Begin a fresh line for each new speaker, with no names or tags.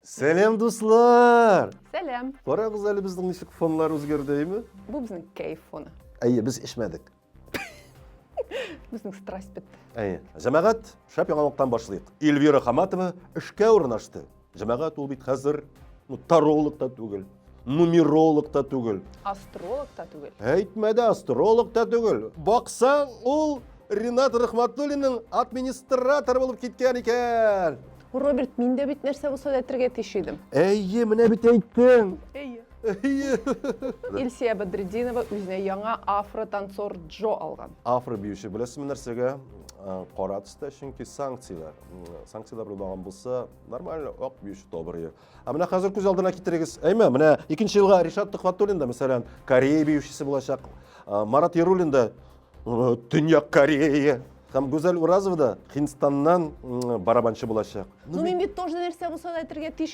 Сәлем дуслар!
Сәлем.
Қараңыз әлі біздің нешік фонлар өзгерді, ме?
Бұл біздің кайф фоны.
Әйе, біз ішмәдік.
Біздің страсть бітті.
Әйе, жәмәғат шап яңалықтан башлайық. Эльвира Хаматова ішке орнашты. Жәмәғат ол бит қазір таролог та түгел, нумеролог та түгел.
Астролог та түгел.
Әйтмәді, астролог та түгел. Бақсаң, ол Ринат Рахматуллинның администратор болып кеткен екен.
Роберт, мен де бит нәрсе болса да әйтергә тиеш.
Әйе, менә бит әйттің.
Әйе.
Әйе.
Илсия Бадретдинова өзіне яңа афро-танцор Джо алған.
Афро биючі білесің нәрсеге қара түсті, чөнки санкциялар. Санкциялар болмаған болса, нормально ақ биючі тобыры. Мына қазір көз алдына келтірегіз. Әйме, мына 2-нче елга Ришат Төхвәтуллин да, мәсәлән, Корея биючісі болашақ. Марат Яруллин да Төньяк Корея. Һәм Гүзәл Уразова да Хинстаннан барабанчы болашақ.
Ну, мен бит тоже нәрсе болса да әйтергә тиеш